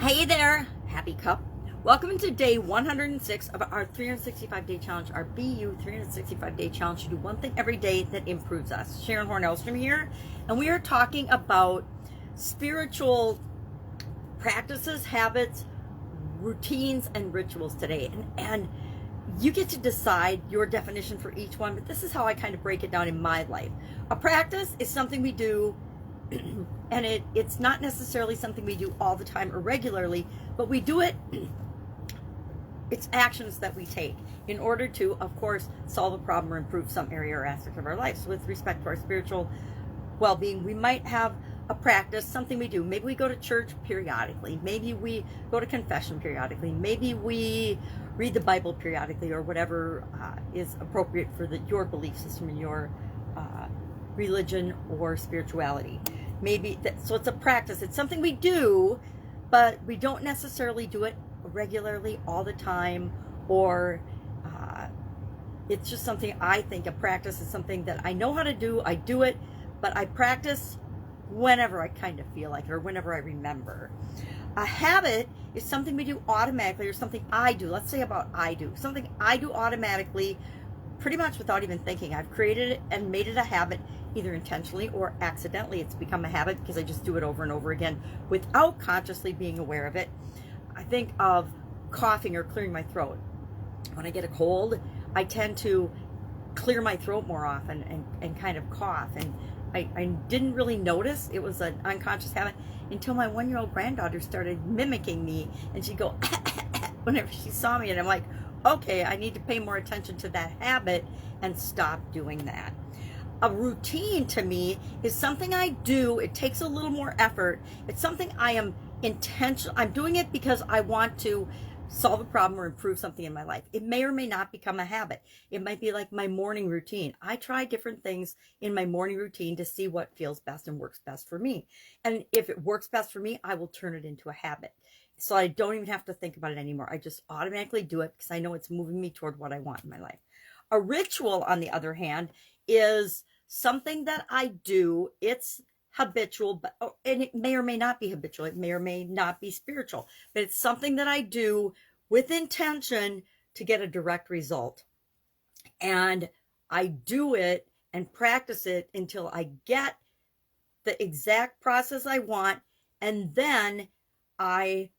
Hey there, Happy Cup. Welcome to day 106 of our 365-day challenge, our BU 365-day challenge to do one thing every day that improves us. Sharon Horne-Ellstrom here, and we are talking about spiritual practices, habits, routines, and rituals today. And you get to decide your definition for each one, but this is how I kind of break it down in my life. A practice is something we do and it's not necessarily something we do all the time or regularly, but we do it. It's actions that we take in order to, of course, solve a problem or improve some area or aspect of our life. So with respect to our spiritual well-being, we might have a practice, something we do. Maybe we go to church periodically. Maybe we go to confession periodically. Maybe we read the Bible periodically, or whatever is appropriate for your belief system and your religion or spirituality. So it's a practice. It's something we do, but we don't necessarily do it regularly all the time, or it's just something. I think a practice is something that I know how to do. I do it, but I practice whenever I kind of feel like it, or whenever I remember. A habit is something we do automatically, or something I do. Let's say something I do automatically, pretty much without even thinking. I've created it and made it a habit, either intentionally or accidentally. It's become a habit because I just do it over and over again without consciously being aware of it. I think of coughing or clearing my throat. When I get a cold, I tend to clear my throat more often and kind of cough. And I didn't really notice it was an unconscious habit until my 1-year-old granddaughter started mimicking me, and she'd go whenever she saw me, and I'm like, okay, I need to pay more attention to that habit and stop doing that. A routine to me is something I do. It takes a little more effort. It's something I am intentional. I'm doing it because I want to solve a problem or improve something in my life. It may or may not become a habit. It might be like my morning routine. I try different things in my morning routine to see what feels best and works best for me. And if it works best for me, I will turn it into a habit. So I don't even have to think about it anymore. I just automatically do it because I know it's moving me toward what I want in my life. A ritual, on the other hand, is something that I do. It's habitual, and it may or may not be habitual. It may or may not be spiritual, but it's something that I do with intention to get a direct result. And I do it and practice it until I get the exact process I want, and then I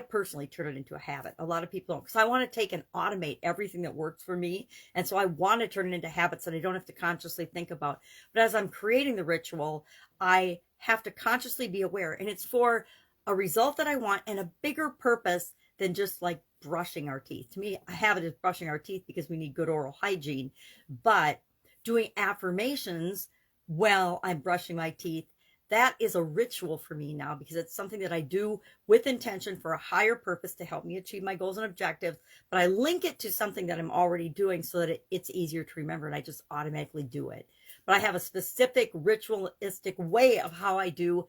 personally turn it into a habit. A lot of people don't, because I want to take and automate everything that works for me. And so I want to turn it into habits that I don't have to consciously think about. But as I'm creating the ritual, I have to consciously be aware. And it's for a result that I want and a bigger purpose than just like brushing our teeth. To me, a habit is brushing our teeth because we need good oral hygiene. But doing affirmations while I'm brushing my teeth, that is a ritual for me now, because it's something that I do with intention for a higher purpose to help me achieve my goals and objectives. But I link it to something that I'm already doing so that it's easier to remember, and I just automatically do it. But I have a specific ritualistic way of how I do.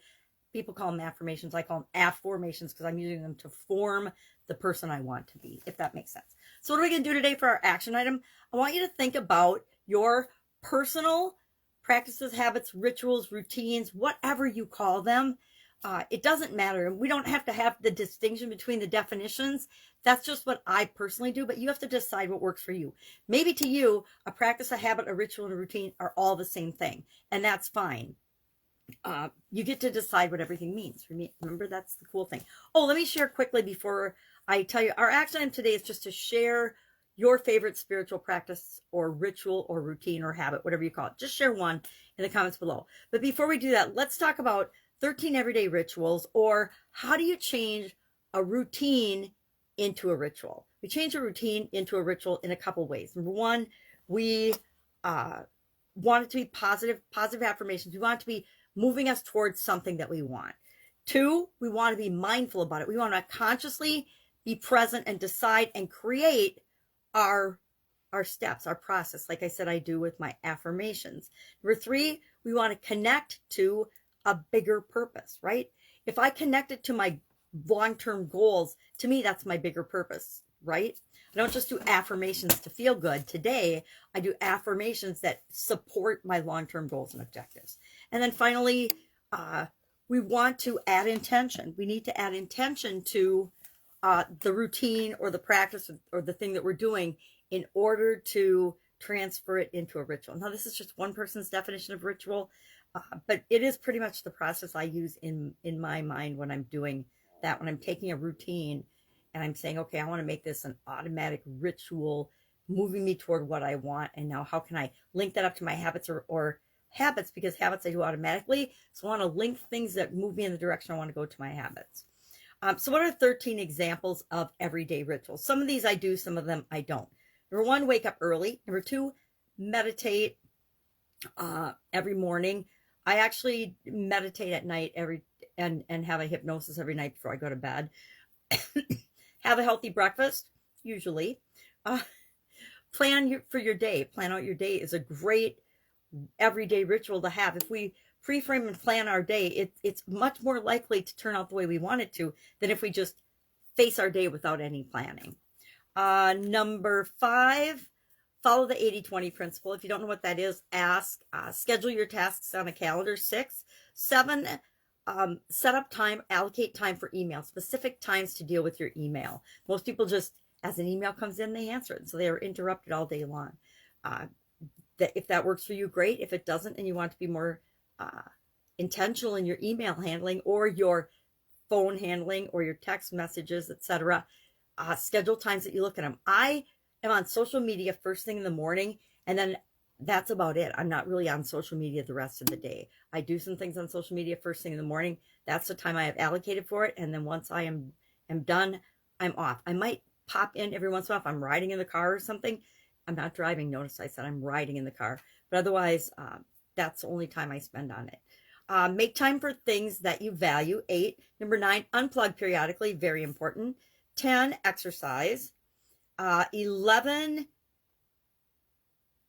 People call them affirmations. I call them afformations because I'm using them to form the person I want to be, if that makes sense. So what are we going to do today for our action item? I want you to think about your personal practices, habits, rituals, routines, whatever you call them. It doesn't matter. We don't have to have the distinction between the definitions. That's just what I personally do, but you have to decide what works for you. Maybe to you, a practice, a habit, a ritual, and a routine are all the same thing, and that's fine. You get to decide what everything means. Remember, that's the cool thing. Oh, let me share quickly before I tell you. Our action item today is just to share your favorite spiritual practice or ritual or routine or habit, whatever you call it. Just share one in the comments below. But before we do that, let's talk about 13 everyday rituals, or how do you change a routine into a ritual? We change a routine into a ritual in a couple ways. Number one, we want it to be positive affirmations. We want it to be moving us towards something that we want. Two, we want to be mindful about it. We want to consciously be present and decide and create our steps, our process, like I said, I do with my affirmations. Number three, we want to connect to a bigger purpose, right? If I connect it to my long-term goals, to me, that's my bigger purpose, right? I don't just do affirmations to feel good. Today, I do affirmations that support my long-term goals and objectives. And then finally, we want to add intention. We need to add intention to the routine or the practice or the thing that we're doing in order to transfer it into a ritual. Now, this is just one person's definition of ritual, but it is pretty much the process I use in my mind when I'm doing that, when I'm taking a routine and I'm saying, okay, I want to make this an automatic ritual moving me toward what I want. And now how can I link that up to my habits or habits, because habits I do automatically. So I want to link things that move me in the direction I want to go to my habits. So what are 13 examples of everyday rituals? Some of these I do, some of them I don't. Number 1, wake up early. Number 2, meditate every morning. I actually meditate at night and have a hypnosis every night before I go to bed. Have a healthy breakfast, usually. Plan for your day. Plan out your day is a great everyday ritual to have. If we pre-frame and plan our day, it's much more likely to turn out the way we want it to than if we just face our day without any planning. Number 5, follow the 80-20 principle. If you don't know what that is, ask. Schedule your tasks on a calendar. 6. 7, set up time, allocate time for email, specific times to deal with your email. Most people just, as an email comes in, they answer it. So they are interrupted all day long. If that works for you, great. If it doesn't and you want to be more intentional in your email handling or your phone handling or your text messages, etc., schedule times that you look at them. I am on social media first thing in the morning, and then that's about it. I'm not really on social media the rest of the day. I do some things on social media first thing in the morning. That's the time I have allocated for it. And then once I am done, I'm off. I might pop in every once in a while if I'm riding in the car or something. I'm not driving. Notice I said I'm riding in the car. But otherwise, that's the only time I spend on it. Make time for things that you value. 8. Number 9, unplug periodically. Very important. 10, exercise. 11,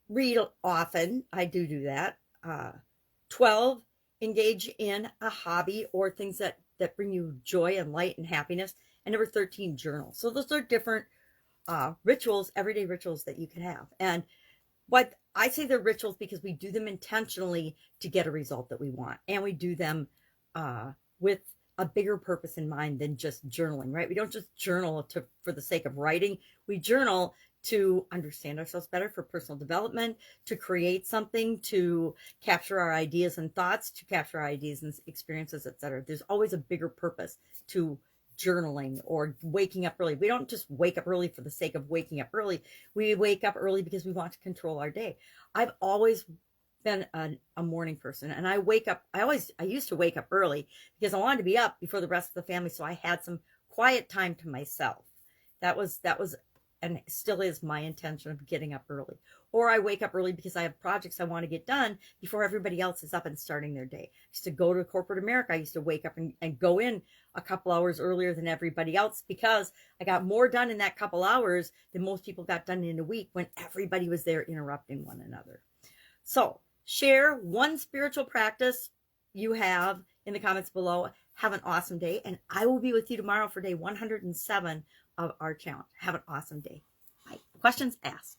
read often. I do that. 12, engage in a hobby or things that bring you joy and light and happiness. And number 13, journal. So those are different rituals, everyday rituals that you can have. And what I say they're rituals because we do them intentionally to get a result that we want. And we do them with a bigger purpose in mind than just journaling, right? We don't just journal for the sake of writing. We journal to understand ourselves better, for personal development, to create something, to capture our ideas and thoughts, to capture our ideas and experiences, etc. There's always a bigger purpose to journaling or waking up early. We don't just wake up early for the sake of waking up early. We wake up early because we want to control our day. I've always been a morning person, and I used to wake up early because I wanted to be up before the rest of the family, so I had some quiet time to myself. That was and still is my intention of getting up early. Or I wake up early because I have projects I want to get done before everybody else is up and starting their day. I used to go to corporate America. I used to wake up and go in a couple hours earlier than everybody else because I got more done in that couple hours than most people got done in a week when everybody was there interrupting one another. So share one spiritual practice you have in the comments below. Have an awesome day, and I will be with you tomorrow for day 107 of our challenge. Have an awesome day. Bye. Questions, ask.